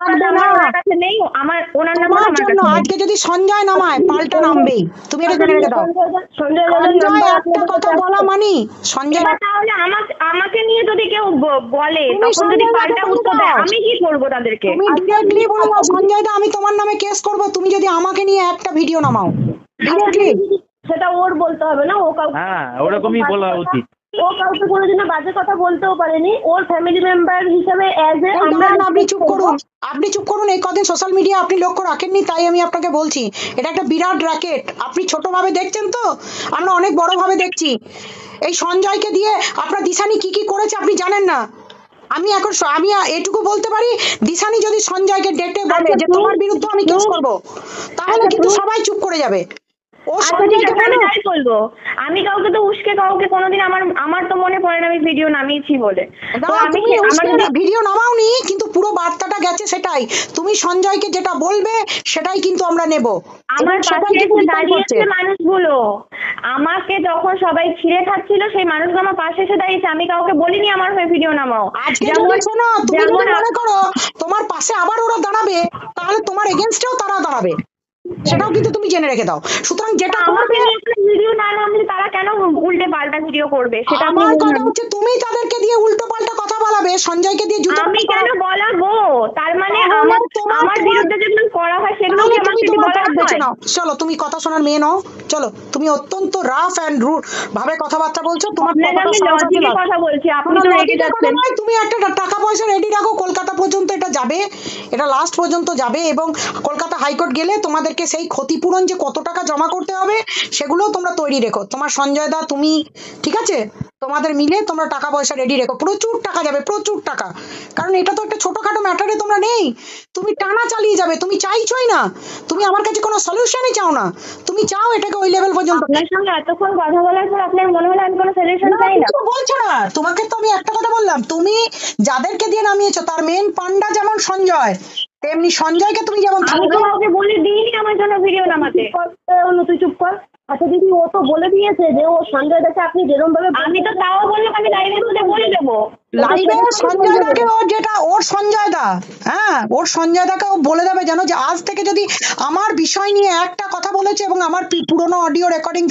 থাকবে না। আমার কাছে নেই, আমার ওনার নাম্বার তোমার আমার জন্য কাছে নেই। আজকে যদি সঞ্জয় নামায় পাল্টা নামবেই, তুমি এটা জেনে রেখে দাও। সঞ্জয় সঞ্জয় একটা কথা বলা মানি সঞ্জয়, তাহলে আমাকে নিয়ে যদি কেউ বলে তুমি তখন যদি সঞ্জয় পাল্টা দাকে বলে উত্তর দেয় দাও, আমি কি করবো তাদেরকে? তুমি ডিরেক্টলি বলে দাও সঞ্জয় দা আমি তোমার নামে কেস করব তুমি যদি আমাকে নিয়ে একটা ভিডিও নামাও ডিরেক্টলি। সেটা ওর বলতে হবে না, ও কাউকে, হ্যাঁ ওরকমই বলা উচিত। ও কাউকে কোনোদিনও বাজে কথা বলতেও পারেনি। ওর ফ্যামিলি মেম্বার হিসেবে আমরা আপনি চুপ করুন, আপনি চুপ করুন। এই কদিন সোশ্যাল মিডিয়া আপনি লক্ষ্য রাখেননি তাই আমি আপনাকে বলছি, এটা একটা বিরাট র্যাকেট। আপনি ছোট ভাবে দেখছেন তো, আমরা অনেক বড় ভাবে দেখছি। এই সঞ্জয়কে দিয়ে আপনার দিশানি কি কি করেছে আপনি জানেন না। আমি এখন আমি এটুকু বলতে পারি, দিশানি যদি সঞ্জয়কে ডেটে বলে যে তোমার বিরুদ্ধে আমি কেস করব, তাহলে কিন্তু সবাই চুপ করে যাবে। ও সঞ্জয়কে আমি বলো। তাই বলবো। আমি কাউকে তো উস্কে কাউকে কোনোদিন আমার তো মনে পড়ে না আমি ভিডিও নামিয়েছি বলে। তো আমি তুমি আমার যদি ভিডিও নামাওনি, কিন্তু পুরো বার্তাটা গেছে সেটাই। তুমি সঞ্জয়কে যেটা বলবে সেটাই কিন্তু আমরা নেব। আমার সবাই পাশে কিন্তু এসে reply দাঁড়িয়েছে করছে। মানুষগুলো, আমাকে যখন সবাই ছিঁড়ে খাচ্ছিল সেই মানুষগুলো আমার পাশে এসে দাঁড়িয়েছে। আমি কাউকে বলিনি আমার হয়ে ভিডিও নামাও। আজকে যদি শোনো, তুমি যদি মনে করো তোমার পাশে আবার ওরা দাঁড়াবে, তাহলে তোমার এগেনস্টেও তারা দাঁড়াবে, সেটাও কিন্তু তুমি জেনে রেখে দাও। সুতরাং যেটা করবে, ভিডিও না নামলে তারা কেন উল্টে পাল্টা ভিডিও করবে সেটা আমার কথা হচ্ছে তুমি তাদেরকে দিয়ে উল্টো পাল্টা কথা বলাবে, সঞ্জয়কে দিয়ে জুতো আমি কেন বলাবো? তার মানে তোমার আমার বিরুদ্ধে যেগুলো করা হয় সেগুলো কি আমার থেকে বলা হয়? চলো তুমি কথা শোনার মেয়ে নও, চলো তুমি অত্যন্ত রাফ এন্ড রুড ভাবে কথাবার্তা বলছো। তোমার আমি লজিকে কথা বলছি, আপনি তো রেগে যাচ্ছেন। তুমি একটা টাকা পয়সা রেডি রাখো, কলকাতা পর্যন্ত এটা যাবে, এটা লাস্ট পর্যন্ত যাবে, এবং কলকাতা হাইকোর্ট গেলে তোমাদেরকে সেই ক্ষতিপূরণ যে কত টাকা জমা করতে হবে সেগুলো তোমরা তৈরি রেখো। তোমার সঞ্জয় দা তুমি, ঠিক আছে, তোমাদের মিলে তোমরা টাকা পয়সা রেডি রেখো, প্রচুর টাকা যাবে, প্রচুর টাকা। কারণ এটা তো একটা ছোটখাটো ম্যাটারে তোমরা নেই, তুমি টানা চালিয়ে যাবে। তুমি চাইছোই না, তুমি আমার কাছে কোনো সলিউশনই চাও না, তুমি চাও এটাকে ওই লেভেল পর্যন্ত। আপনার সঙ্গে এতক্ষণ কথা বলার পর আপনার মনে হলো আমি কোনো সলিউশন চাই না? বলছো না, তোমাকে তো আমি একটা কথা বললাম, তুমি যাদেরকে দিয়ে নামিয়েছো তার মেন পান্ডা যেমন সঞ্জয়, তেমনি সঞ্জয়কে তুমি যেমন কাউকে বলে দিইনি আমার জন্য ভিডিও নামাতে। তুই চুপ কর। আচ্ছা দিদি, ও তো বলে দিয়েছে যে ও সঞ্জয় দাকে আপনি যেরকম ভাবে, আমি তো তাও বললাম আমি লাইভে বলে দেবো। লাইভে সঞ্জয় দাকে ওর যেটা ওর সঞ্জয় দা, হ্যাঁ ওর সঞ্জয় দাকে ও বলে দেবে যেন যে আজ থেকে যদি আমার বিষয় নিয়ে একটা কথা বলেছে এবং আমার পুরনো অডিও রেকর্ডিং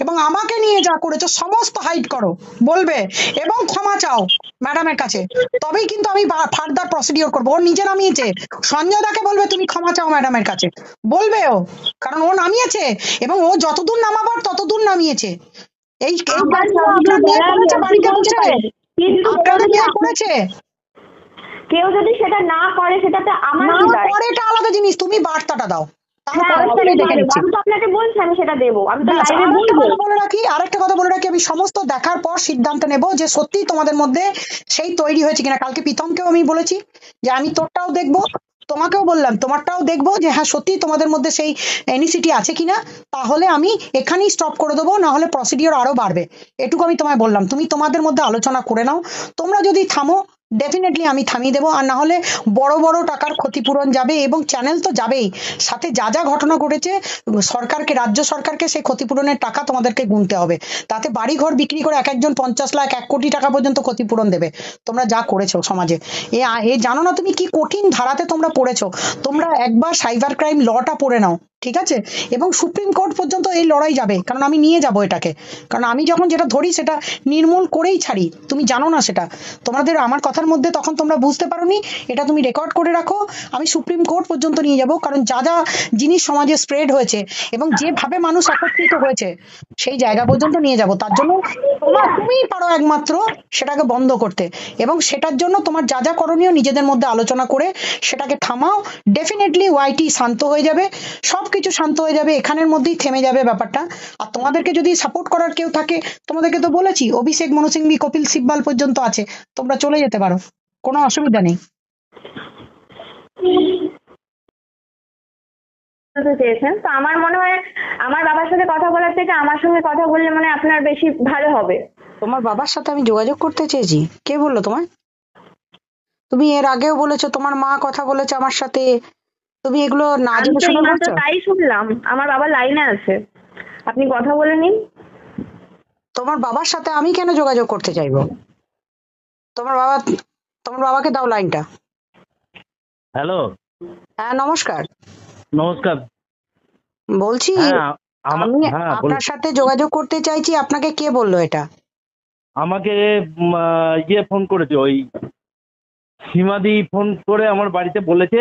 এবং আমাকে নিয়ে যা করেছো সমস্ত হাইড করো বলবে, এবং ক্ষমা চাও ম্যাডামের কাছে, তবেই কিন্তু আমি ফার্দার প্রসিডিওর করবো। ও নিজে নামিয়েছে, সঞ্জয় দাকে বলবে তুমি ক্ষমা চাও ম্যাডামের কাছে, বলবে ও, কারণ ও নামিয়েছে এবং ও যতদূর নামাবার ততদূর নামিয়েছে। এই বাড়িতে বসে করেছে। কেউ যদি সেটা না করে সেটাতে আমার কি দায়? এটা আলাদা জিনিস, তুমি বার্তাটা দাও। আমি তো আপনাকে বলছি আমি সেটা দেবো, আমি তো লাইভে বলবো। বলে রাখি, আরেকটা কথা বলে রাখি, আমি সমস্ত দেখার পর সিদ্ধান্ত নেব যে সত্যি তোমাদের মধ্যে সেই তৈরি হয়েছে কিনা। কালকে প্রীতমকেও আমি বলেছি যে আমি তোরটাও দেখবো, তোমাকেও বললাম তোমারটাও দেখবো, যে হ্যাঁ সত্যি তোমাদের মধ্যে সেই এনিসিটি আছে কিনা, তাহলে আমি এখানেই স্টপ করে দেবো, না হলে প্রসিডিওর আরো বাড়বে। এটুকু আমি তোমায় বললাম, তুমি তোমাদের মধ্যে আলোচনা করে নাও, তোমরা যদি থামো ডেফিনেটলি আমি থামিয়ে দেবো, আর না হলে বড় বড় টাকার ক্ষতিপূরণ যাবে, এবং চ্যানেল তো যাবেই, সাথে যা যা ঘটনা ঘটেছে সরকারকে, রাজ্য সরকারকে সেই ক্ষতিপূরণের টাকা তোমাদেরকে গুনতে হবে। তাতে বাড়ি ঘর বিক্রি করে এক একজন 50 লাখ 1 কোটি টাকা পর্যন্ত ক্ষতিপূরণ দেবে তোমরা যা করেছো সমাজে। এ জানো না তুমি কি কঠিন ধারাতে তোমরা পড়েছো। তোমরা একবার সাইবার ক্রাইম লটা পড়ে নাও, ঠিক আছে, এবং সুপ্রিম কোর্ট পর্যন্ত এই লড়াই যাবে, কারণ আমি নিয়ে যাব এটাকে, কারণ আমি যখন যেটা ধরি সেটা নির্মূল করেই ছাড়ি। তুমি জানো না সেটা, তোমাদের আমার কথার মধ্যে তখন তোমরা বুঝতে পারোনি, এটা তুমি রেকর্ড করে রাখো। আমি সুপ্রিম কোর্ট পর্যন্ত নিয়ে যাব, কারণ যা যা জিনিস সমাজে স্প্রেড হয়েছে এবং যেভাবে মানুষ একত্রিত হয়েছে সেই জায়গা পর্যন্ত নিয়ে যাব। তার জন্য তুমিই পারো একমাত্র সেটাকে বন্ধ করতে, এবং সেটার জন্য তোমার যা যা করণীয় নিজেদের মধ্যে আলোচনা করে সেটাকে থামাও। ডেফিনেটলি ওয়াইটি শান্ত হয়ে যাবে, সবকিছু শান্ত হয়ে যাবে, এখানের মধ্যেই থেমে যাবে ব্যাপারটা। আর তোমাদেরকে যদি সাপোর্ট করার কেউ থাকে, তোমাদেরকে তো বলেছি অভিষেক মনু সিংভি কপিল সিব্বাল পর্যন্ত আছে, তোমরা চলে যেতে পারো, কোনো অসুবিধা নেই। চেয়েছেন তো আমার মনে হয় আমার বাবার সাথে কথা বলার থেকে আমার সঙ্গে কথা বললে মানে আপনার বেশি ভালো হবে। তোমার বাবার সাথে আমি যোগাযোগ করতে চেয়েছি? কে বললো তোমায়? তুমি এর আগেও বলেছো তোমার মা কথা বলেছে আমার সাথে, তুমি এগুলো না জেনে শুনে বলছো? তাই শুনলাম, আমার বাবা লাইনে আছে, আপনি কথা বলে নিন। তোমার বাবার সাথে আমি কেন যোগাযোগ করতে চাইবো? তোমার বাবাকে দাও লাইনটা। হ্যালো, হ্যাঁ নমস্কার। নমস্কার। বলছি হ্যাঁ, আমি হ্যাঁ বলুন। আপনার সাথে যোগাযোগ করতে চাইছি, আপনাকে কে বললো এটা? আমাকে ফোন করেছে, ওই সীমাদি ফোন করে আমার বাড়িতে বলেছে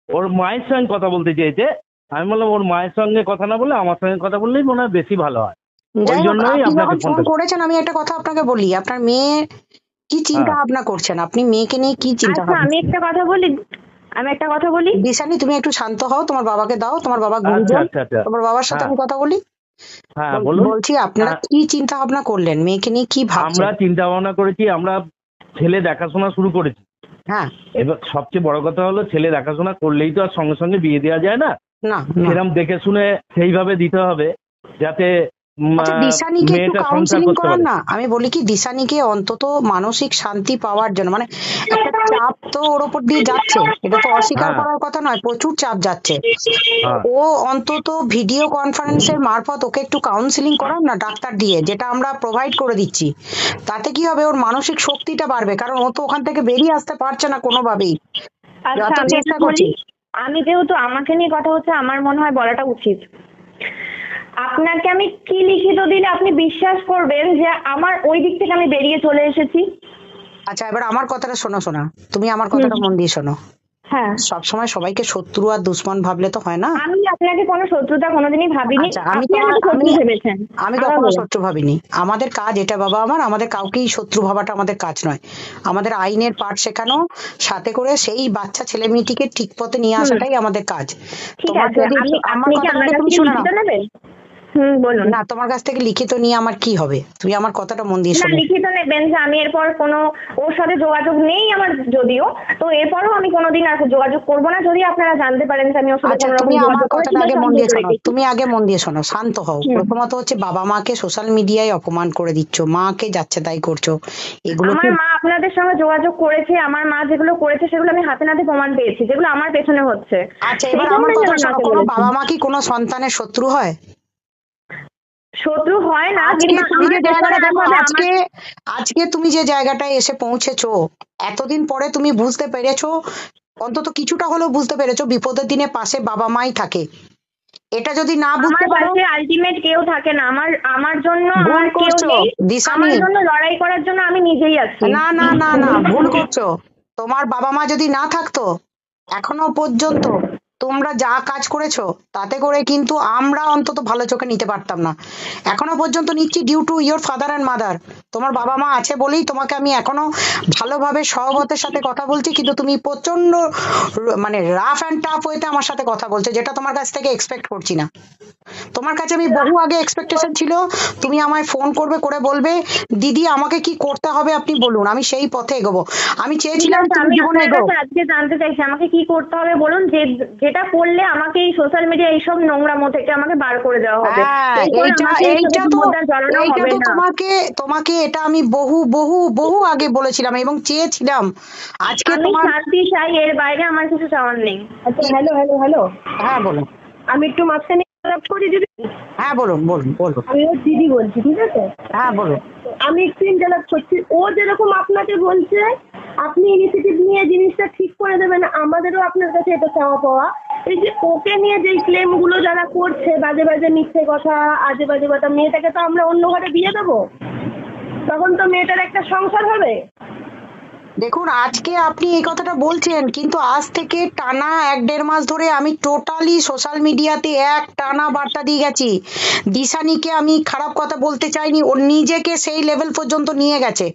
ওর মায়ের সঙ্গে কথা বলতে চেয়েছে। আমি বললাম ওর মায়ের সঙ্গে কথা না বলে আমার সঙ্গে কথা বললেই মনে হয় বেশি ভালো হয়। ওই যাই হোক, জন্যই আপনি আপনাকে যখন ফোন ফোনটা। করেছেন আমি একটা কথা আপনাকে বলি, আপনার মেয়ে কি চিন্তা হ্যাঁ, ভাবনা করছেন? আপনি মেয়েকে নিয়ে কি চিন্তা আচ্ছা ভাবনা? আমি একটা কথা বলি। দিশানি, তুমি একটু শান্ত হও, তোমার বাবাকে দাও, তোমার বাবা আচ্ছা গুরুজন, আচ্ছা আচ্ছা। তোমার বাবার সাথে হ্যাঁ আমি কথা বলি। হ্যাঁ বলুন। বলছি আপনারা হ্যাঁ, কি চিন্তা ভাবনা করলেন, মেয়েকে নিয়ে কি আমরা ভাবছেন? চিন্তা ভাবনা করেছি, আমরা ছেলে দেখাশোনা শুরু করেছি। হ্যাঁ, এবার সবচেয়ে বড় কথা হলো ছেলে দেখাশোনা করলেই তো আর সঙ্গে সঙ্গে বিয়ে দেওয়া যায় না। না না। সেরকম দেখে শুনে সেইভাবে দিতে হবে যাতে আচ্ছা, দিশানিকে একটু মেয়েটা সংসার কাউন্সিলিং করতে করান পারে। না। আমি বলি কি, দিশানিকে অন্তত মানসিক শান্তি পাওয়ার জন্য, মানে একটা চাপ তো ওর ওপর দিয়ে যাচ্ছে, এটা তো অস্বীকার হ্যাঁ করার কথা নয়, প্রচুর চাপ যাচ্ছে। হ্যাঁ ও অন্তত ভিডিও কনফারেন্সের মারফত ওকে একটু কাউন্সিলিং করান না, ডাক্তার দিয়ে, যেটা আমরা প্রোভাইড করে দিচ্ছি। তাতে কি হবে, ওর মানসিক শক্তিটা বাড়বে, কারণ ও তো ওখান থেকে বেরিয়ে আসতে পারছে না কোনোভাবেই, আচ্ছা যত আমি চেষ্টা একটু করছি। বলি। আমি যেহেতু আমাকে নিয়ে কথা হচ্ছে, আমার মনে হয় বলাটা উচিত। আপনাকে আমি কি লিখিত দিলে আপনি বিশ্বাস করবেন যে আমার ওই দিক থেকে আমি বেরিয়ে চলে এসেছি? আচ্ছা, এবার আমার কথাটা শোনো, শোনা, তুমি আমার হুম। কথাটা মন দিয়ে শোনো। হ্যাঁ, সবসময় সবাইকে শত্রু আর দুশ্মন ভাবলে তো হয় না। আমি আপনাকে কোনো শত্রুতা কোনোদিনই ভাবিনি। আচ্ছা, আপনি আমাকে শত্রু ভেবেছেন। আমি আবার কখনো বলুন। শত্রু ভাবিনি। আমাদের কাজ এটা বাবা আমার, আমাদের কাউকেই শত্রু ভাবাটা আমাদের কাজ নয়। আমাদের আইনের পাঠ শেখানো, সাথে করে সেই বাচ্চা ছেলে মেয়েটিকে ঠিক পথে নিয়ে হুম, আসাটাই আমাদের কাজ। ঠিক তোমার আছে। যদি আমার আপনি কি কথাটা আমার কাছ তুমি থেকে শোনো না। লিখিত নেবেন? বলুন। না, তোমার কাছ থেকে লিখিত নিয়ে আমার কি হবে, তুমি আমার কথাটা মন দিয়ে না, শোনো। লিখিত নেবেন যে আমি এরপর কোনো ওর সাথে যোগাযোগ নেই আমার, যদিও তো এরপরও আমি কোনোদিন আর যোগাযোগ করবো না, যদি আপনারা জানতে পারেন যে আমি ওর সাথে আচ্ছা, কোনো রকম তুমি আমার যোগাযোগ করেছি কথাটা বা আগে মন সন্দেহ দিয়ে শোনো, রেখেছি। তুমি আগে মন দিয়ে শোনো, শান্ত হও। হুম। প্রথমত হচ্ছে, বাবা মাকে সোশ্যাল মিডিয়ায় অপমান করে দিচ্ছ, মাকে যাচ্ছে তাই করছো, এগুলো কি? আমার মা আপনাদের সঙ্গে যোগাযোগ করেছে, আমার মা যেগুলো করেছে সেগুলো আমি হাতে নাতে প্রমাণ পেয়েছি, যেগুলো আমার পেছনে হচ্ছে। আচ্ছা, সেই এবার আমার জন্যই কথা আমার শোনো, মাকে কোনো বলেছি। বাবা মা কি কোনো সন্তানের শত্রু হয়? শত্রু হয় না, আজকে কিন্তু তুমি আমার যে পেছনে জায়গাটা দেখো, আসলে আমার। আজকে তুমি যে জায়গাটায় এসে পৌঁছেছো, এতদিন পরে তুমি বুঝতে পেরেছো, অন্তত কিছুটা হলেও বুঝতে পেরেছো বিপদের দিনে পাশে বাবা মাই থাকে। এটা যদি না আমার বুঝতে পারো, পাশে আলটিমেট কেউ থাকে না, আমার জন্য ভুল আমার কেউ করছো নেই। দিশানি। আমার জন্য লড়াই করার জন্য আমি নিজেই আছি। না না না না, ভুল করছো। তোমার বাবা মা যদি না থাকতো, এখনো পর্যন্ত তোমরা যা কাজ করেছো, তাতে করে কিন্তু আমরা অন্তত ভালো চোখে নিতে পারতাম না। এখনো পর্যন্ত নিচ্ছি due to your father and mother. তোমার বাবা মা আছে বলেই তোমাকে আমি এখনো ভালোভাবে সহবতের সাথে কথা বলছি, কিন্তু তুমি প্রচন্ড মানে রাফ অ্যান্ড টাফ ওয়েতে আমার সাথে কথা বলছো, যেটা তোমার কাছ থেকে এক্সপেক্ট করছি না। তোমার কাছে আমি বহু আগে এক্সপেকটেশন ছিল, তুমি আমায় ফোন করবে, করে বলবে দিদি আমাকে কি করতে হবে আপনি বলুন, আমি সেই পথে এগোবো। আমি ঠিক চেয়েছিলাম আছে, তুমি আমি জীবনে আপনার এগো। কাছে আজকে জানতে চাইছি আমাকে কি করতে হবে বলুন, যেটা করলে আমাকে এই সোশ্যাল মিডিয়া এইসব নোংরামো থেকে আমাকে বার করে দেওয়া হবে। হ্যাঁ, এরপর এইটা আমাকে এইসব এইটা তো মধ্যে জড়ানো এইটা হবে তো না। তোমাকে তোমাকে এটা আমি বহু বহু বহু আগে বলেছিলাম এবং চেয়েছিলাম। আজকে আমি তোমার শান্তি চাই, এর বাইরে আমার কিছু চাওয়ার নেই। আচ্ছা, কি- হ্যালো হ্যালো হ্যালো। হ্যাঁ বলুন। আমি একটু মাঝখানে interrupt করি দিদি। হ্যাঁ বলুন বলুন বলুন। আমি ওর দিদি বলছি, ঠিক আছে? হ্যাঁ বলুন। আমি একটু ইন্টারাপ্ট করছি। ও যেরকম আপনাকে বলছে আপনি ইনিশিয়েটিভ নিয়ে জিনিসটা ঠিক করে দেবেন, আমাদেরও আপনার কাছে এটা চাওয়া পাওয়া। এই যে ওকে নিয়ে যে ক্লেম গুলো যারা করছে, বাজে বাজে মিথ্যে কথা, আজে বাজে কথা, মেয়েটাকে তো আমরা অন্য ঘরে বিয়ে দেবো, তখন তো মেয়েটার একটা সংসার হবে। দেখুন, আজকে আপনি এই কথাটা বলছেন, কিন্তু আজ থেকে টানা 1-1.5 মাস ধরে আমি টোটালি সোশ্যাল মিডিয়াতে এক টানা বার্তা দিয়ে গেছি। দিশানিকে আমি খারাপ কথা বলতে চাইনি, ও নিজেকে সেই লেভেল পর্যন্ত নিয়ে গেছে,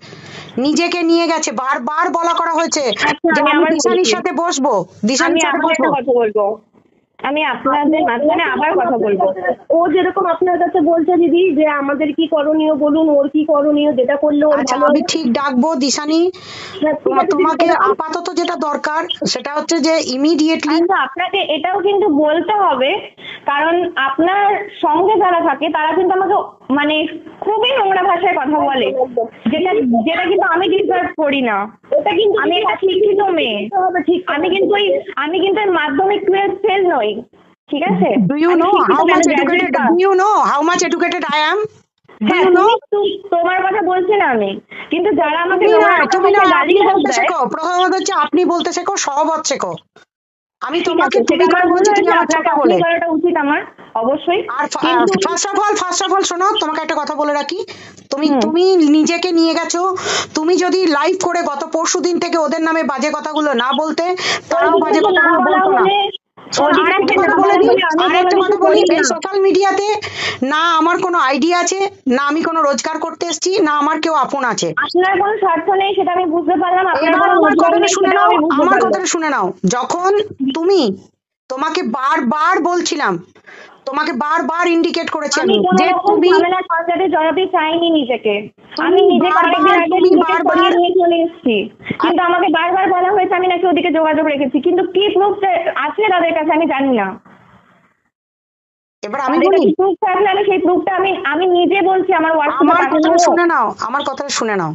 নিজেকে নিয়ে গেছে। বারবার বলা করা হয়েছে আচ্ছা, যে আমি আমি আবার দিশানির বলছি। সাথে বসবো, আমি দিশানির সাথে আবার বসবো। একটা কথা বলবো, আমি আপনাদের মাঝখানে আবার কথা বলবো। ও যেরকম আপনার কাছে বলছে দিদি যে আমাদের কি করণীয় বলুন, ওর কি করণীয়, যেটা করলে ওর আচ্ছা, ভালো আমি হবে। ঠিক ডাকবো দিশানি। হ্যাঁ, ঠিক আছে, তোমাকে সেরকম। আপাতত যেটা দরকার সেটা হচ্ছে যে ইমিডিয়েটলি। আচ্ছা, আপনাকে এটাও কিন্তু বলতে হবে, কারণ আপনার সঙ্গে যারা থাকে তারা কিন্তু আমাকে মানে খুবই নোংরা ভাষায় কথা বলে, যেটা যেটা কিন্তু আমি ডিজার্ভ করি না। এটা কিন্তু আমি একটা শিক্ষিত মেয়ে, আমি কিন্তু মাধ্যমিক 12 ফেল নই, ঠিক আছে? Do you আমি know শিক্ষিত how কেন, much graduate educated? Pass. Do you know how much educated I am? Do হ্যাঁ, you know? তোমার কথা বলছি না আমি, কিন্তু যারা আমাকে তুমি না, নোংরা তুমি না, ভাষায় আপনি গালিগালাজ বলতে দেয়। শেখো। প্রথমত হচ্ছে আপনি বলতে শেখো, সহবত শেখো। আমি ঠিক তোমাকে আছে, তুমি সেটা করে আমার ভুল বলছি, তুমি হয়েছে, আমার আপনাকে ছোট আপনি বলে। করাটা উচিত আমার, অবশ্যই। আর কিন্তু ফার্স্ট অফ অল শোনো, তোমাকে একটা কথা বলে রাখি, তুমি হুম, তুমি নিজেকে নিয়ে গেছো। তুমি যদি লাইভ করে গত পরশুদিন থেকে ওদের নামে বাজে কথাগুলো না বলতে, ওই তারাও দিক বাজে থেকে না কথাগুলো বলা বলতো না। হলে, শোনো, ওই দিক আর থেকে একটা না কথা বলে বলা দিই, হলে আমি আর কোনো একটা কিছু কথা বলি, করি এই না। সোশ্যাল মিডিয়াতে না আমার কোনো আইডিয়া আছে, না আমি কোনো রোজগার করতে এসেছি, না আমার কেউ আপন আছে। আপনার কোনো স্বার্থ নেই সেটা আমি বুঝতে পারলাম, আপনার এবার কোনো আমার রোজগার কথাটা নেই শুনে সেটাও নাও, আমি বুঝতে আমার পারলাম। কথাটা শুনে নাও। যখন তুমি, তোমাকে বারবার বলছিলাম, তোমাকে বারবার ইন্ডিকেট করেছি আমি আমি কোনো যে রকম তুমি, ঝামেলা ঝঞ্ঝাটে জড়াতে চাইনি নিজেকে। আমি তুমি নিজে কয়েকদিন বারবার আগে তুমি নিজেকে বারবার সরিয়ে নিয়ে চলে এসেছি, কিন্তু আমাকে বারবার বলা হয়েছে আমি নাকি ওদিকে যোগাযোগ রেখেছি, কিন্তু কি প্রুফ আছে তাদের কাছে আমি জানি না। এবার আমি তাদের বলি, কাছে প্রুফ থাকলে আমি সেই প্রুফটা আমি নিজে বলছি, আমার হোয়াটসঅ্যাপে আমার পাঠানো কথাটা হোক। শুনে নাও, আমার কথাটা শুনে নাও,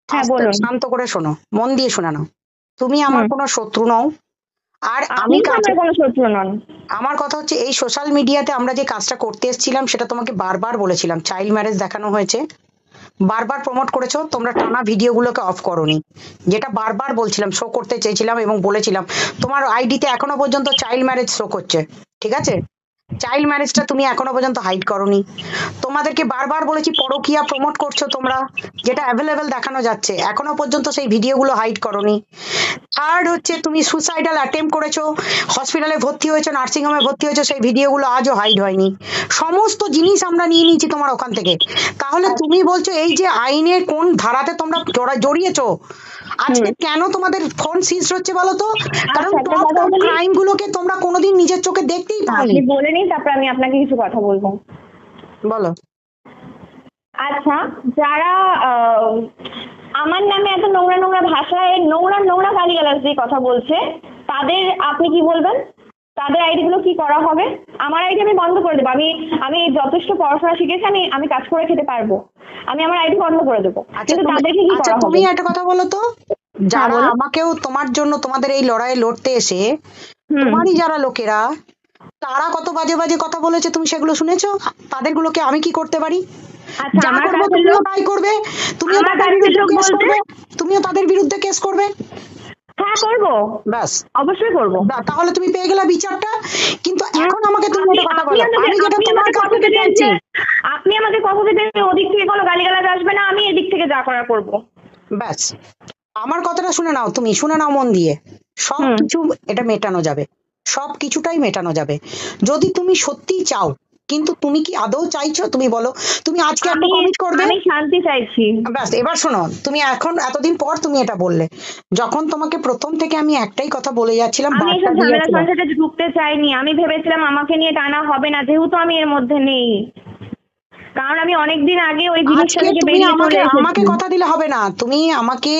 হ্যাঁ আস্তে বলুন। শান্ত করে শোনো, মন দিয়ে শুনে নাও। তুমি আমার হুম। কোনো শত্রু নও। আর আপনি আমি তো কাজ, আমার কোনো শত্রু নন। আমার কথা হচ্ছে এই সোশ্যাল মিডিয়াতে আমরা যে কাজটা করতে এসেছিলাম সেটা তোমাকে বারবার বলেছিলাম, চাইল্ড ম্যারেজ দেখানো হয়েছে, বারবার প্রমোট করেছো তোমরা, টানা ভিডিওগুলোকে অফ করোনি, যেটা বারবার বলছিলাম, শো করতে চেয়েছিলাম এবং বলেছিলাম। তোমার আইডিতে এখনো পর্যন্ত চাইল্ড ম্যারেজ শো করছে, ঠিক আছে? চাইল্ড ম্যারেজটা তুমি এখনো পর্যন্ত হাইড করোনি। তোমাদেরকে বারবার বলেছি পরকীয়া প্রমোট করছো তোমরা, যেটা অ্যাভেলেবেল দেখানো যাচ্ছে, এখনো পর্যন্ত সেই ভিডিওগুলো হাইড করোনি। থার্ড হচ্ছে তুমি সুসাইডাল অ্যাটেম্প করেছো, হসপিটালে ভর্তি হয়েছো, নার্সিং হোমে ভর্তি হয়েছো, সেই ভিডিওগুলো আজও হাইড হয়নি। সমস্ত জিনিস আমরা নিয়ে নিয়েছি তোমার ওখান থেকে। তাহলে তুমি বলছো এই যে আইনের কোন ধারাতে তোমরা জড়িয়েছো, আজকে হুম। কেন তোমাদের ফোন সিজ হচ্ছে বলো তো? কারণ আচ্ছা, একটা টপ কথা টপ বলি। ক্রাইম গুলোকে তোমরা কোনোদিন নিজের চোখে দেখতেই পাওনি। আপনি বলে নিন, তারপর আমি আপনাকে কিছু কথা বলবো। বলো। আচ্ছা, যারা আমার নামে এত নোংরা নোংরা ভাষায় নোংরা নোংরা গালিগালাজ দিয়ে কথা বলছে, তাদের আপনি কি বলবেন? তাদের আইডি গুলো কি করা হবে? আমার আইডি আমি বন্ধ করে দেবো। আমি আমি যথেষ্ট পড়াশোনা শিখেছি, আমি কাজ করে খেতে পারবো। আমি আমার আইডি বন্ধ করে দেবো, আচ্ছা কিন্তু তুমি, তাদেরকে কি আচ্ছা করা তুমি হবে? একটা কথা বলো তো, হ্যাঁ যারা বলুন। আমাকেও তোমার জন্য তোমাদের এই লড়াইয়ে লড়তে এসে, হুম। তোমারই যারা লোকেরা, তারা কত বাজে বাজে কথা বলেছে তুমি সেগুলো শুনেছো? তাদের গুলোকে আমি কি করতে পারি? আচ্ছা, যা আমার করবো কাছের তুমিও লোক, তাই করবে, তুমিও আমার তাদের কাছের বিরুদ্ধে লোক কেস বলতে, করবে, তুমিও তাদের বিরুদ্ধে কেস করবে। হ্যাঁ করবো, ব্যাস, অবশ্যই করবো। তাহলে তুমি পেয়ে গেলে বিচারটা। কিন্তু হুম। এখন আমাকে তুমি আপনি একটা কথা আপনি বলো, আমাকে আমি যেটা আপনি তোমার আমাকে কাছ কথা থেকে দিলেন চাইছি। যে, আপনি আমাকে কথা দিলেন যে ওদিক থেকে কোনো গালিগালাজ আসবে না, আমি এদিক থেকে যা করার করবো। ব্যাস, আমার কথাটা শুনে নাও, তুমি শুনে নাও মন দিয়ে। সব হুম। কিছু এটা মেটানো যাবে, সব কিছুটাই মেটানো যাবে যদি তুমি সত্যিই চাও। কিন্তু তুমি কি আদৌ চাইছো? তুমি বলো, তুমি আজকে একটা আমি কমিট করবে। আমি শান্তি চাইছি। ব্যাস, এবার শোনো, তুমি এখন এতদিন পর তুমি এটা বললে, যখন তোমাকে প্রথম থেকে আমি একটাই কথা বলে যাচ্ছিলাম, আমি বার্তা এসব দিয়ে ঝামেলা যাচ্ছিলাম। সংসারে ঢুকতে চাইনি। আমি ভেবেছিলাম আমাকে নিয়ে টানা হবে না, যেহেতু আমি এর মধ্যে নেই। কারণ আমি অনেকদিন আগে ওই জিনিসটা আজকে থেকে তুমি বেরিয়ে আমাকে চলে আমাকে এসেছি। কথা দিলে হবে না, তুমি আমাকে,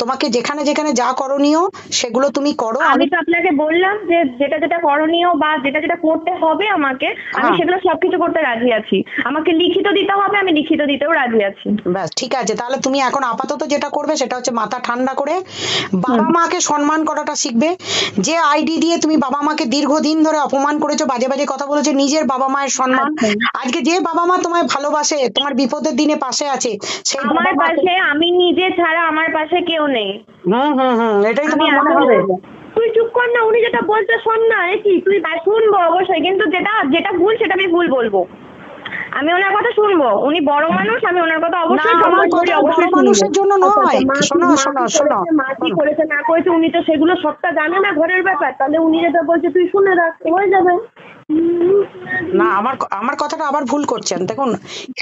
তোমাকে যেখানে যেখানে যা করণীয় সেগুলো তুমি করো। আমি আমি, তো আপনাকে বললাম যে যেটা যেটা করণীয় বা যেটা যেটা করতে হবে আমাকে, আমি হ্যাঁ, সেগুলো সবকিছু করতে রাজি আছি। আমাকে লিখিত দিতে হবে, আমি লিখিত দিতেও রাজি আছি। ব্যাস ঠিক আছে। তাহলে তুমি এখন আপাতত যেটা করবে সেটা হচ্ছে মাথা ঠান্ডা করে হুম। বাবা মাকে সম্মান করাটা শিখবে। যে আইডি দিয়ে তুমি বাবা মাকে দীর্ঘদিন ধরে অপমান করেছো, বাজে বাজে কথা বলেছো, নিজের বাবা মায়ের সম্মান, আচ্ছা, আজকে যে বাবা মা তোমায় ভালোবাসে, তোমার বিপদের দিনে পাশে আছে, সেই বাবা আমার মাকে, পাশে আমি নিজে ছাড়া আমার পাশে কেউ নেই। এটাই আমি তোমার মনে আমি হবে। তুই চুপ কর না, উনি যেটা বলতে শোন না। এ কি তুই শুনবো অবশ্যই, কিন্তু যেটা যেটা ভুল সেটা আমি ভুল বলবো। আমি ওনার কথা শুনবো, উনি বড় মানুষ, আমি ওনার কথা না, অবশ্যই আমার সম্মান করি, কথা বড় অবশ্যই শুনবো। মানুষের জন্য আচ্ছা নয়। আচ্ছা, মা কি শোনো মা শোনো কি শোনো করেছে, মা কি শোনো। করেছে না করেছে উনি তো সেগুলো সবটা জানে না, ঘরের ব্যাপার। তাহলে উনি যেটা বলছে তুই শুনে রাখ, হয়ে যাবে। না, আমার আমার কথাটা আবার ভুল করছেন। দেখুন,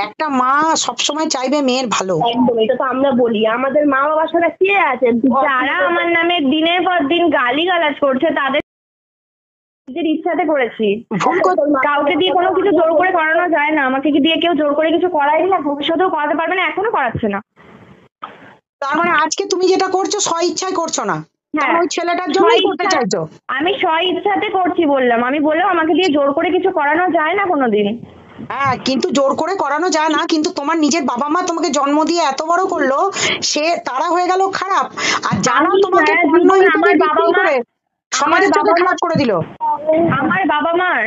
একটা মা সবসময় চাইবে মেয়ের ভালো। একদম, এটা তো আমরা বলি, আমাদের মা বাবা ছাড়া কে আছে? যারা আমার নামে দিনের পর দিন গালিগালাজ করছে তাদের নিজের ইচ্ছাতে করেছি। ভুল কাউকে দিয়ে কোনো কিছু জোর করে করানো যায় না। আমাকে কি দিয়ে কেউ জোর করে কিছু করায়নি না, ভবিষ্যতেও করাতে পারবে না, এখনো করাচ্ছে না। তার মানে আজকে তুমি যেটা করছো স্ব ইচ্ছায় করছো না, হ্যাঁ, কারণ ওই ছেলেটার জন্যই করতে চাইছো। আমি স্ব ইচ্ছাতে করছি বললাম। আমি বললাম আমাকে দিয়ে জোর করে কিছু করানো যায় না কোনোদিন। হ্যাঁ, কিন্তু জোর করে করানো যায় না, কিন্তু তোমার নিজের বাবা মা তোমাকে জন্ম দিয়ে এত বড় করলো, সে তারা হয়ে গেল খারাপ, আর যারা আমি তোমাকে সারা পণ্য জীবন হিসেবে আমার বাবা বিক্রি মা, করে আমার সমাজের চোখে বাবা মা, খারাপ করে দিল। আমার বাবা মার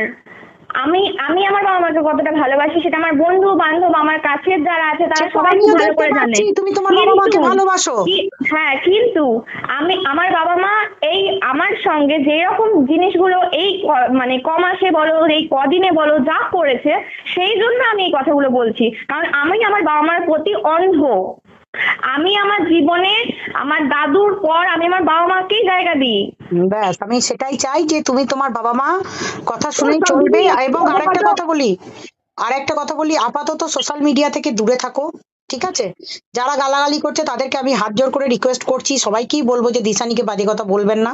আমি আমি আমার বাবা মাকে কতটা ভালোবাসি সেটা আমার বন্ধু বান্ধব আমার কাছের যারা আছে তারা সেটা সবাই আমিও খুব ভালো দেখতে করে জানে। পাচ্ছি তুমি তোমার বাবা মাকে কিন্তু ভালোবাসো। হ্যাঁ, কিন্তু আমার বাবা মা এই আমার সঙ্গে যেরকম জিনিসগুলো এই মানে কমাসে বলো এই কদিনে বলো যা করেছে, সেই জন্য আমি এই কথাগুলো বলছি। কারণ আমি আমার বাবা মার প্রতি অন্ধ। আমি আমার জীবনে আমার দাদুর পর আমি আমার বাবা মাকেই জায়গা দিই। ব্যাস আমি সেটাই চাই যে তুমি তোমার বাবা মা কথা শুনেই সব চলবে। জিনিস এবং আরেকটা কথা বলি, আপাতত সোশ্যাল মিডিয়া থেকে দূরে থাকো, ঠিক আছে? যারা গালাগালি করছে তাদেরকে আমি হাত জোর করে রিকোয়েস্ট করছি, সবাইকেই বলবো যে দিশানিকে বাজে কথা বলবেন না।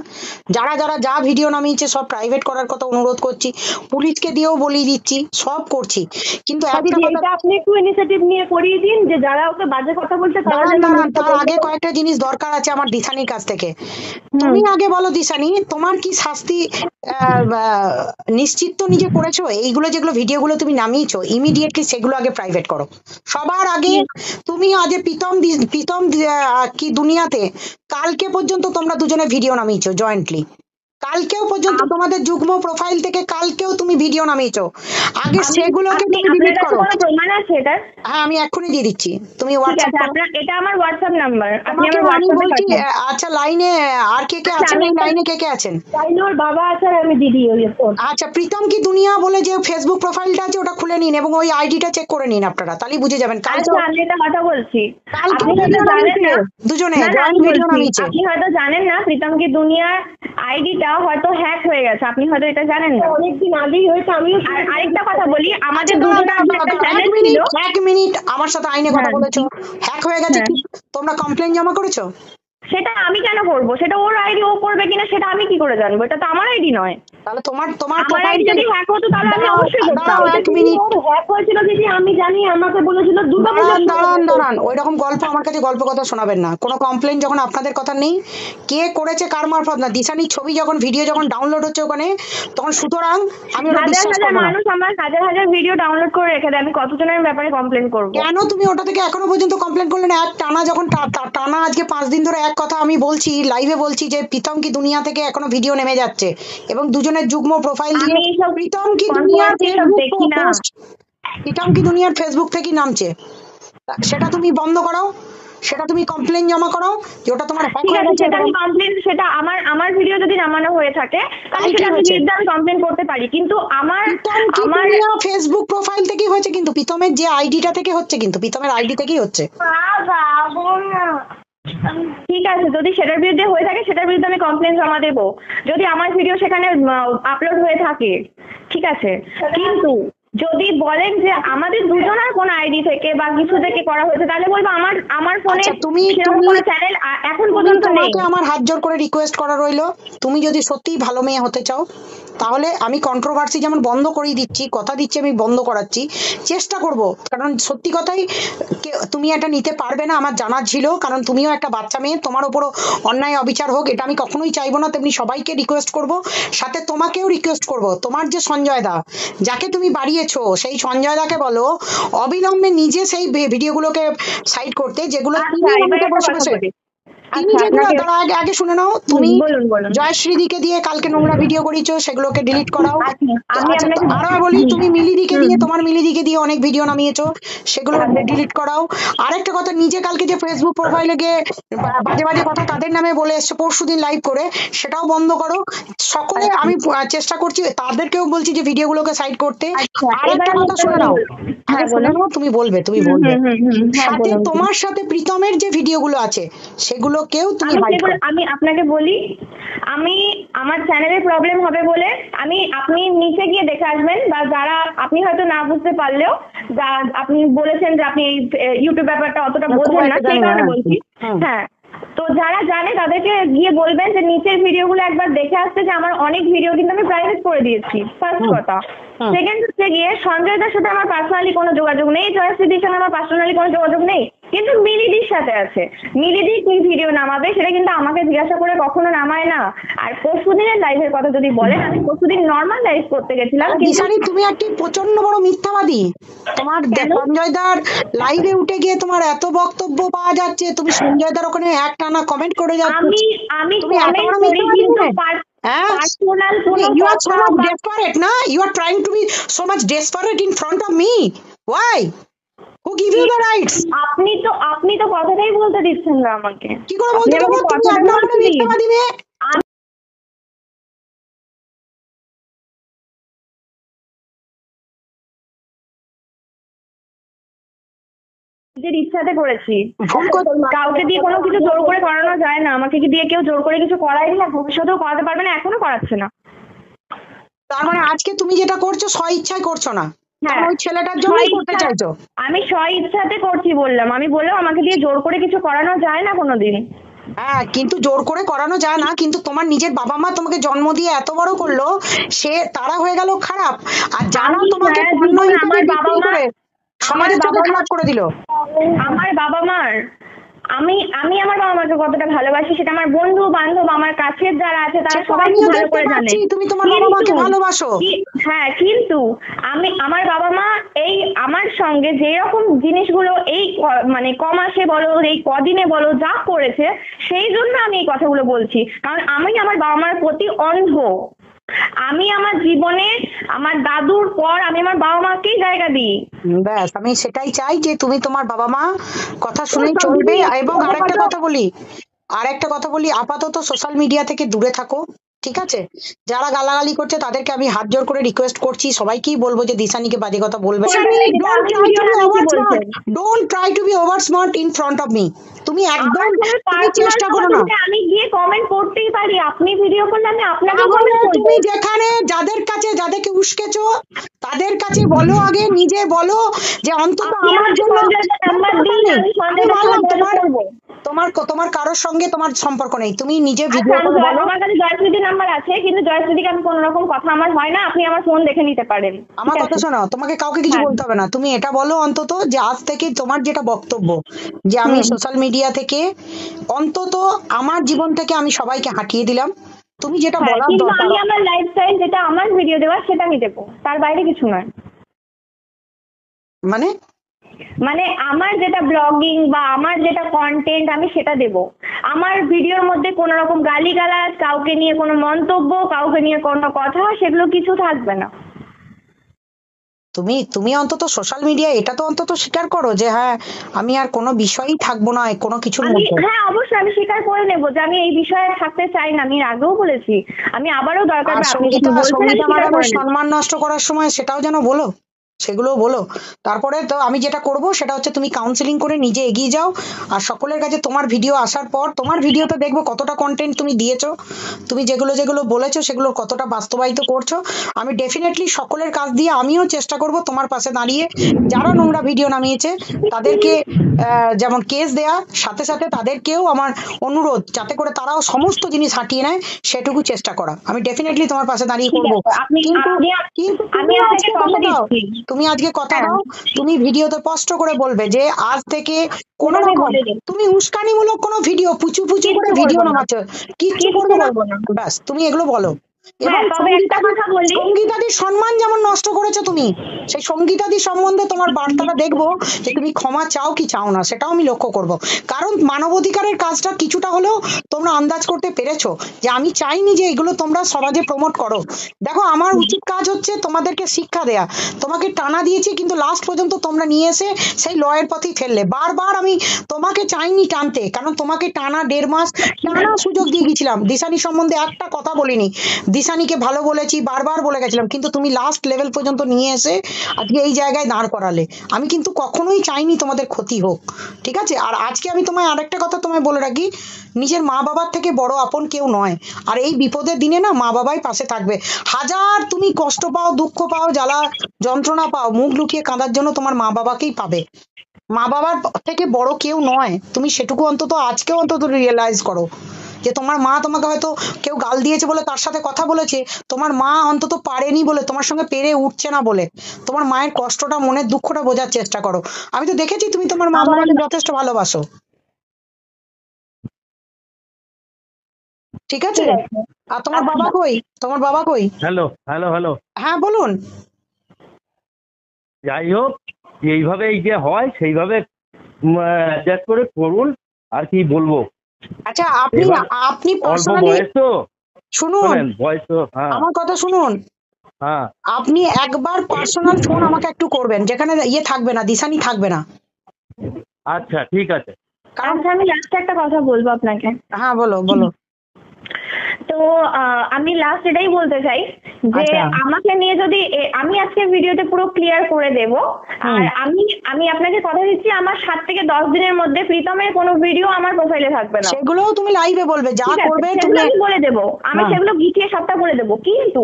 যারা যারা যা ভিডিও নামিয়েছে সব প্রাইভেট করার কথা অনুরোধ করছি, পুলিশকে দিয়েও বলিয়ে দিচ্ছি, সব করছি। কিন্তু একটা দিদি, কথা, এটা আপনি একটু ইনিশিয়েটিভ নিয়ে করিয়ে দিন যে যারা ওকে বাজে কথা বলছে তারা দাঁড়ান যেন দাঁড়ান, মুখে তার বলতে আগে পারে। কয়েকটা জিনিস দরকার আছে আমার দিশানির কাছ থেকে। হুম। তুমি আগে বলো দিশানি, তোমার কি শাস্তি নিশ্চিত তো নিজে করেছো? এইগুলো যেগুলো ভিডিওগুলো তুমি নামিয়েছো ইমিডিয়েটলি সেগুলো আগে প্রাইভেট করো সবার আগে। তুমি আজ প্রীতম কি দুনিয়াতে কালকে পর্যন্ত তোমরা দুজনে ভিডিও নামিয়েছো জয়েন্টলি, কালকেও পর্যন্ত তোমাদের যুগ্ম প্রোফাইল থেকে কালকেও তুমি ভিডিও নামিয়েছো, আগে সেগুলোকে তুমি আপনার ডিলিট কাছে করো। কোনো প্রমাণ আছে এটার? হ্যাঁ আমি এক্ষুনি দিয়ে দিচ্ছি, তুমি ঠিক হোয়াটসঅ্যাপ আছে, করো। আপনার এটা আমার হোয়াটসঅ্যাপ নাম্বার, আপনি তোমাকে আমার আমি হোয়াটসঅ্যাপে বলছি পাঠান। আচ্ছা লাইনে আর কে কে আচ্ছা, আছেন? আমি এই একটা লাইনে কে কে আছেন? তাইলে ওর বাবা আছে আর আমি দিদি ওই ফোন। আচ্ছা প্রীতম কি দুনিয়া বলে যে ফেসবুক প্রোফাইলটা আছে ওটা খুলে নিন এবং ওই আইডিটা চেক করে নিন, আপনারা তাহলেই বুঝে যাবেন। কালকে আচ্ছা, আমি একটা কথা বলছি, কালকে আপনি হয়তো ভিডিও জানেন নামিয়েছে, না। দুজনে না না, আমি জয়েন্ট ভিডিও বলছি, নামিয়েছে। আপনি হয়তো জানেন না প্রীতম কি দুনিয়ার আইডিটা হয়তো হ্যাক হয়ে গেছে, আপনি হয়তো এটা জানেন না। অনেকদিন আগেই হয়েছে। আমিও আর আরেকটা কথা বলি, আমাদের আচ্ছা দুজনের যে একটা চ্যানেল ছিল। এক মিনিট আমার সাথে আইনে কথা হ্যাঁ, বলেছো, হ্যাক হয়ে গেছে হ্যাঁ। কি তোমরা কমপ্লেন জমা করেছো? সেটা আমি কেন করবো? সেটা ওর আইডি ও করবে কিনা সেটা আমি কি করে জানবো? এটা তো আমার আইডি নয়। তাহলে তোমার তোমার আমার প্রোফাইল আইডি যদি হ্যাক হতো তাহলে আমি অবশ্যই করতাম। দাঁড়াও এক মিনিট, হ্যাক হয়েছিল দিদি, আমি জানি, আমাকে বলেছিল দুটো দাঁড়ান দাঁড়ান দাঁড়ান, ওই রকম গল্প আমার কাছে গল্প কথা শোনাবেন না। কোনো কমপ্লেন যখন আপনাদের কথা নেই, কে করেছে কার মারফত না, দিশানির ছবি যখন ভিডিও যখন ডাউনলোড হচ্ছে ওখানে, তখন সুতরাং আমি ওটা হাজার বিশ্বাস হাজার করবো না। মানুষ আমার হাজার হাজার ভিডিও ডাউনলোড করে রেখে দেয়, আমি কতজনের ব্যাপারে কমপ্লেন করবো? কেন তুমি ওটা থেকে এখনো পর্যন্ত কমপ্লেন করলে না? এক টানা যখন টানা আজকে 5 দিন ধরে এক কথা আমি বলছি, লাইভে বলছি যে প্রীতম কি দুনিয়া থেকে এখনো ভিডিও নেমে যাচ্ছে এবং দুজনের যুগ্ম প্রোফাইল দিয়ে আমি এইসব প্রীতম কি দুনিয়ার controversy সব দেখি না। প্রীতম কি দুনিয়ার ফেসবুক থেকে নামছে, সেটা তুমি বন্ধ করো, সেটা তুমি কমপ্লেন জমা করো যে ওটা তোমার হ্যাক ঠিক হয়ে আছে, গেছে। সেটা আমি কমপ্লেন, সেটা আমার ভিডিও যদি নামানো হয়ে থাকে তাহলে সেটা আমি নির্দ্বিধায় কমপ্লেন করতে পারি, কিন্তু আমার ফেসবুক প্রোফাইল থেকেই হয়েছে, কিন্তু প্রীতমের যে আইডিটা থেকে হচ্ছে, কিন্তু প্রীতমের আইডি থেকেই হচ্ছে। ঠিক আছে, যদি সেটার বিরুদ্ধে হয়ে থাকে সেটার বিরুদ্ধে আমি কমপ্লেন জমা দেবো, যদি আমার ভিডিও সেখানে আপলোড হয়ে থাকে, ঠিক আছে। কিন্তু যদি বলেন যে আমাদের দুজনের কোন আইডি থেকে বা কিছু থেকে করা হয়েছে তাহলে বলবো আমার ফোনে সেরকম কোনো চ্যানেল এখন পর্যন্ত নেই। তোমাকে আমার হাত জোর করে রিকোয়েস্ট করা রইলো, তুমি যদি সত্যিই ভালো মেয়ে হতে চাও তাহলে আমি কন্ট্রোভার্সি যেমন বন্ধ করে দিচ্ছি, কথা দিচ্ছি আমি বন্ধ করাচ্ছি, চেষ্টা করব। কারণ সত্যি কথাই তুমি এটা নিতে পারবে না আমার জানা ছিল, কারণ তুমিও একটা বাচ্চা মেয়ে, তোমার উপরও অন্যায় অবিচার হোক এটা আমি কখনোই চাইবো না। তেমনি সবাইকে রিকোয়েস্ট করব, সাথে তোমাকেও রিকোয়েস্ট করব, তোমার যে সঞ্জয় দা যাকে তুমি বাড়িয়েছো সেই সঞ্জয় দাকে বলো অবিলম্বে নিজে সেই ভিডিওগুলোকে সাইড করতে, যেগুলো বসে বসে তিনি যেগুলো আগে শুনে নাও। তুমি জয়শ্রীদিকে দিয়ে কালকে নোংরা ভিডিও করেছো সেগুলোকে ডিলিট করাও। আরো বলি, তুমি মিলিদিকে দিয়ে, তোমার মিলিদিকে দিয়ে অনেক ভিডিও নামিয়েছো সেগুলো ডিলিট করাও। আরেকটা কথা, নিজে কালকে যে ফেসবুক প্রোফাইলে গিয়ে বাজে বাজে কথা তাদের নামে বলে এসছো পরশুদিন লাইভ করে, সেটাও বন্ধ করো। সকলে আমি চেষ্টা করছি, তাদেরকেও বলছি যে ভিডিওগুলোকে সাইড করতে। আরেকটা কথা শুনে নাও, তুমি বলবে সাথে তোমার সাথে প্রীতমের যে ভিডিওগুলো আছে সেগুলোকেও তুমি হাইড করো। আমি আপনাকে বলি, আমি আমার চ্যানেলের প্রবলেম হবে বলে আপনি নিচে গিয়ে দেখে আসবেন, বা যারা আপনি হয়তো না বুঝতে পারলেও যা আপনি বলেছেন যে আপনি ইউটিউব ব্যাপারটা অতটা বোঝেন না সেই কারণে বলছি। হ্যাঁ, তো যারা জানে তাদেরকে গিয়ে বলবেন যে নিচের ভিডিওগুলো একবার দেখে আসতে, যে আমার অনেক ভিডিও কিন্তু আমি প্রাইভেট করে দিয়েছি, ফার্স্ট কথা। সেকেন্ড হচ্ছে গিয়ে সঞ্জয় দার সাথে আমার পার্সোনালি কোনো যোগাযোগ নেই, জয়শ্রীদির সাথে আমার পার্সোনালি কোনো যোগাযোগ নেই, কিন্তু মিলিদির সাথে আছে। মিলিদি কি ভিডিও নামাবে সেটা কিন্তু আমাকে জিজ্ঞাসা করে কখনো নামায় না। আর পরশুদিনের লাইভের কথা যদি বলেন, আমি পরশুদিন নর্মাল লাইভ করতে গেছিলাম। তুমি একটি প্রচন্ড বড় মিথ্যাবাদী। তোমার সঞ্জয় দার লাইভে উঠে গিয়ে তোমার এত বক্তব্য পাওয়া যাচ্ছে, তুমি সঞ্জয় দার ওখানে এক টানা কমেন্ট করে যাচ্ছ। আমি কমেন্ট করি, কিন্তু হ্যাঁ, পার্সোনাল কোনো you are so কথা much বা desperate, na? You are trying to be so much desperate in front of me. Why? Who give you the rights? আপনি তো কথাটাই বলতে দিচ্ছেন না আমাকে। কি করে আপনি বলতে দেবো? আমাকে তুমি কথাটা এক নম্বরে বলতে দিন। মিথ্যাবাদী মেয়ে। নিজের ইচ্ছাতে করেছি। ভুল কথা। কাউকে দিয়ে কোনো কিছু জোর করে করানো যায় না। আমাকে কি দিয়ে কেউ জোর করে কিছু করাই না, ভবিষ্যতেও করাতে পারবে না, এখনো করাচ্ছে না। তার মানে আজকে তুমি যেটা করছো স্ব ইচ্ছায় করছো না, তার হ্যাঁ, মানে ওই ছেলেটার জন্যই করতে স্ব-ইচ্ছা- চাইছো। আমি স্ব ইচ্ছাতে করছি বললাম। আমি বললাম আমাকে দিয়ে জোর করে কিছু করানো যায় না কোনোদিন। হ্যাঁ, কিন্তু জোর করে করানো যায় না, কিন্তু তোমার নিজের বাবা মা তোমাকে জন্ম দিয়ে এত বড় করলো, সে তারা হয়ে গেল খারাপ, আর যারা আমি তোমাকে সারা পণ্য জীবন হিসেবে আমার বাবা বিক্রি মা করে সমাজের চোখে খারাপ করে দিল। আমার বাবা মার আমি আমি আমার বাবা মাকে কতটা ভালোবাসি সেটা আমার বন্ধু বান্ধব আমার কাছের যারা আছে তারা সেটা সবাই খুব আমিও ভালো দেখতে করে জানে। পাচ্ছি, তুমি তোমার বাবা মাকে কিন্তু- ভালোবাসো। হ্যাঁ, কিন্তু আমার বাবা মা এই আমার সঙ্গে যে রকম জিনিসগুলো এই মানে কমাসে বলো এই কদিনে বলো যা করেছে, সেই জন্য আমি এই কথাগুলো বলছি। কারণ আমি আমার বাবা মার প্রতি অন্ধ। আমি আমার জীবনে আমার দাদুর পর আমি আমার বাবা মাকেই জায়গা দিই। ব্যাস, আমি সেটাই চাই যে তুমি তোমার বাবা মা কথা শুনেই চলবে। এবং আরেকটা কথা বলি, আপাতত সোশ্যাল মিডিয়া থেকে দূরে থাকো, ঠিক আছে? যারা গালাগালি করছে তাদেরকে আমি হাত জোর করে রিকোয়েস্ট করছি, সবাইকেই বলবো যে দিশানিকে বাজে কথা বলবে। Don't try to be over smart in front of me. তুমি একদম তুমি চেষ্টা করো না। আমি গিয়ে কমেন্ট করতেই পারি, আপনি ভিডিও করলে আমি আপনাকে তাহলে কমেন্ট তুমি করব। যেখানে যাদেরকে উস্কেছো তাদের কাছে বলো, আগে নিজে বলো যে অন্তত আপনি আমার আমাকে জন্য সঞ্জয়দার নাম্বার দিন, আমি আমি সঞ্জয়দার বললাম সাথে তোমার যোগাযোগ করব। তোমার তোমার কারোর সঙ্গে তোমার সম্পর্ক নেই, তুমি নিজে আচ্ছা, ভিডিও করে বলো। আমার কাছে জয়শ্রীদির নাম্বার আছে, কিন্তু জয়শ্রীদিকে আমি কোনো রকম কথা আমার হয় না, আপনি আমার ফোন দেখে নিতে পারেন। আমার ঠিক কথা আছে? শোনো, তোমাকে কাউকে কিছু হ্যাঁ। বলতে হবে না, তুমি এটা বলো অন্তত যে আজ থেকে তোমার যেটা বক্তব্য যে আমি হুম। সোশ্যাল মিডিয়া থেকে অন্তত আমার জীবন থেকে আমি সবাইকে হাঁটিয়ে দিলাম। তুমি যেটা হ্যাঁ, বলার কিন্তু দরকার, আমি আমার লাইফস্টাইল যেটা আমার ভিডিও দেওয়ার সেটা আমি দেবো, তার বাইরে কিছু নয়। মানে মানে আমার যেটা ব্লগিং বা আমার যেটা কন্টেন্ট আমি সেটা দেব। আমার ভিডিওর মধ্যে কোনো রকম গালিগালাজ, কাউকে নিয়ে কোনো মন্তব্য, কাউকে নিয়ে কোনো কথা, সেগুলো কিছু থাকবে না। তুমি তুমি অন্তত সোশ্যাল মিডিয়া এটা তো অন্তত স্বীকার করো যে হ্যাঁ আমি আর কোনো বিষয়ই থাকবো না কোনো কিছুর মধ্যে। হ্যাঁ, অবশ্যই আমি স্বীকার করে নেবো যে আমি এই বিষয়ে থাকতে চাই না। আমি এর আগেও বলেছি, আমি আবারও দরকার আর পড়ে আপনি কিছু বলছেন আমি সঙ্গীতা স্বীকার ম্যাডামের করে নেবো। সম্মান নষ্ট করার সময় সেটাও যেন বলো, সেগুলো বলো। তারপরে তো আমি যেটা করব সেটা হচ্ছে তুমি কাউন্সিলিং করে নিজে এগিয়ে যাও, আর সকলের কাছে তোমার ভিডিও আসার পর তোমার ভিডিওতে দেখবো কতটা কন্টেন্ট তুমি দিয়েছো, তুমি যেগুলো যেগুলো বলেছো সেগুলো কতটা বাস্তবায়িত করছো। আমি ডেফিনেটলি সকলের কাছ দিয়ে আমিও চেষ্টা করব তোমার পাশে দাঁড়িয়ে যারা নোংরা ভিডিও নামিয়েছে তাদেরকে যেমন কেস দেয়া, সাথে সাথে তাদেরকেও আমার অনুরোধ যাতে করে তারাও সমস্ত জিনিস হাঁটিয়ে নেয় সেটুকু চেষ্টা করা। আমি ডেফিনেটলি তোমার পাশে দাঁড়িয়ে ঠিক করবো। আছে, কিন্তু কিন্তু আমি তুমি আপনাকে আজকে কথা কথা দাও, দিচ্ছি। তুমি আজকে কথা হ্যাঁ। দাও, তুমি ভিডিওতে স্পষ্ট করে বলবে যে আজ থেকে কোন আমি রকম বলে দেব। তুমি উস্কানিমূলক কোনো ভিডিও পুচু পুচু করে কিচ্ছু ভিডিও করবো না। নামাচ্ছ, কিচ্ছু কিচ্ছু করবে না, করবো না। ব্যাস তুমি এগুলো বলো। হ্যাঁ, এবং তবে একটা কথা বলি। সঙ্গীতাদির সম্মান যেমন নষ্ট করেছো তুমি, সেই সঙ্গীতাদি সম্বন্ধে তোমার বার্তাটা দেখবো যে তুমি ক্ষমা চাও কি চাও না, সেটাও আমি লক্ষ্য করব। কারণ মানবাধিকারের কাজটা কিছুটা হলেও তোমরা আন্দাজ করতে পেরেছো যে আমি চাইনি যে এগুলো তোমরা সমাজে প্রমোট করো। দেখো আমার উচিত কাজ হচ্ছে তোমাদেরকে শিক্ষা দেয়া, তোমাকে টানা দিয়েছি কিন্তু লাস্ট পর্যন্ত তোমরা নিয়ে এসে সেই লয়ের পথেই ফেললে। বারবার আমি তোমাকে চাইনি টানতে, কারণ তোমাকে টানা 1.5 মাস টানা সুযোগ দিয়ে গেছিলাম, দিশানি সম্বন্ধে একটা কথা বলিনি, দিশানিকে ভালো বলেছি, বারবার বলে গেছিলাম, কিন্তু তুমি লাস্ট লেভেল পর্যন্ত নিয়ে এসে আজকে এই জায়গায় দাঁড় করালে। আমি কিন্তু কখনোই চাইনি তোমাদের ক্ষতি হোক, ঠিক আছে? আর আজকে আমি তোমায় আরেকটা কথা তোমায় বলে রাখি, নিজের মা বাবার থেকে বড় আপন কেউ নয়, আর এই বিপদের দিনে না মা বাবাই পাশে থাকবে। হাজার তুমি কষ্ট পাও, দুঃখ পাও, জ্বালা যন্ত্রণা পাও, মুখ লুকিয়ে কাঁদার জন্য তোমার মা বাবাকেই পাবে। মা বাবার থেকে বড় কেউ নয়, তুমি সেটুকু অন্তত আজকেও অন্তত রিয়েলাইজ করো যে তোমার মা তোমাকে হয়তো কেউ গাল দিয়েছে বলে তার সাথে কথা বলেছে, তোমার মা অন্তত পারেনি বলে, তোমার সঙ্গে পেরে উঠছে না বলে তোমার মায়ের কষ্টটা মনের দুঃখটা বোঝার চেষ্টা করো। আমি তো দেখেছি তুমি তোমার মা বাবাকে যথেষ্ট ভালোবাসো, ঠিক আছে? আর তোমার বাবা কই, তোমার বাবা কই? Hello hello hello. হ্যাঁ বলুন। যাই হোক, এইভাবে এই যে হয় সেইভাবে অ্যাডজাস্ট করে করুন, আর কি বলবো। আচ্ছা আপনি এবার আপনি অল্প পার্সোনালি বয়স তো, শুনুন, শোনেন ভয়েস তো, হ্যাঁ আমার কথা শুনুন। হ্যাঁ আপনি একবার পার্সোনাল ফোন আমাকে একটু করবেন, যেখানে ইয়ে থাকবে না, দিশানি থাকবে না। আচ্ছা ঠিক আছে। কারণ আচ্ছা আমি লাস্ট একটা কথা বলবো আপনাকে। হ্যাঁ, বলো বলো। তো আমি লাস্ট এটাই বলতে চাই যে আচ্ছা। আমাকে নিয়ে যদি আমি আজকে ভিডিওতে পুরো ক্লিয়ার করে দেব। আর আমি আমি আপনাকে কথা দিচ্ছি আমার 7 থেকে 10 দিনের মধ্যে প্রীতমের কোনো ভিডিও আমার প্রোফাইলে থাকবে না। সেগুলোও তুমি লাইভে বলবে, যা ঠিক আছে, করবে সেগুলো তুমি। আমি বলে দেবো, আমি হ্যাঁ। সেগুলো গিটিয়ে সবটা বলে দেবো। কিন্তু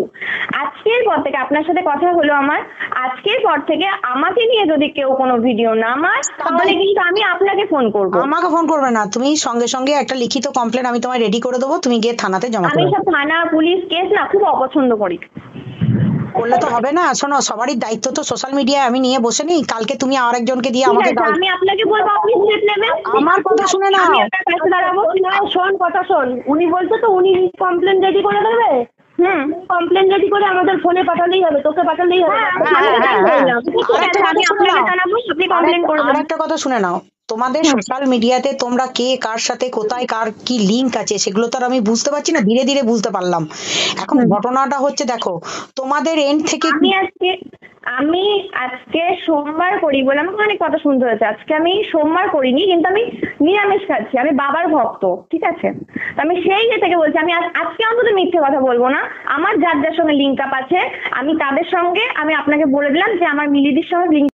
আজকের পর থেকে আপনার সাথে কথা হলো আমার, আজকের পর থেকে আমাকে নিয়ে যদি কেউ কোনো ভিডিও নামায় তাহলে কিন্তু আমি আপনাকে ফোন করবো। আমাকে ফোন করবে না, তুমি সঙ্গে সঙ্গে একটা লিখিত কমপ্লেন আমি তোমায় রেডি করে দেবো, তুমি গিয়ে থানাতে জমা আমি করো। সব থানা পুলিশ কেস না খুব অপছন্দ করি। করলে তো হবে না, শোনো সবারই দায়িত্ব তো সোশ্যাল মিডিয়ায় আমি নিয়ে বসে নেই, কালকে তুমি আরেকজনকে দিয়ে ঠিক আমাকে আছে, দাও। আমি আপনাকে বলবো আপনি স্টেপ নেবেন। আমার কথা শুনে নাও। আমি আপনার কাছে দাঁড়াবো। শোন কথা শোন, উনি বলছে তো উনি কমপ্লেন রেডি করে দেবে। কমপ্লেন রেডি করে আমাদের ফোনে পাঠালেই হবে, তোকে পাঠালেই হবে। হ্যাঁ, হ্যাঁ, হ্যাঁ। ঠিক আছে, আরেকটা আমি কথা শুনে আপনাকে নাও। জানাবো, আপনি কমপ্লেন করবেন। আরেকটা কথা শুনে নাও, তোমাদের সোশ্যাল মিডিয়াতে তোমরা কে কার সাথে কোথায় কার কি লিংক আছে সেগুলো তো আর আমি বুঝতে পারছি না, ধীরে ধীরে বুঝতে পারলাম। এখন ঘটনাটা হচ্ছে, দেখো তোমাদের এন্ড থেকে আমি আজকে সোমবার করি বলে আমাকে অনেক কথা শুনতে হয়েছে। আজকে আমি সোমবার করিনি, কিন্তু আমি নিরামিষ খাচ্ছি, আমি বাবার ভক্ত, ঠিক আছে? তো আমি সেই ইয়ে থেকে বলছি, আমি আজকে অন্তত মিথ্যে কথা বলবো না। আমার যার যার সঙ্গে লিঙ্ক আপ আছে আমি তাদের সঙ্গে, আমি আপনাকে বলে দিলাম যে আমার মিলিদির সঙ্গে লিঙ্ক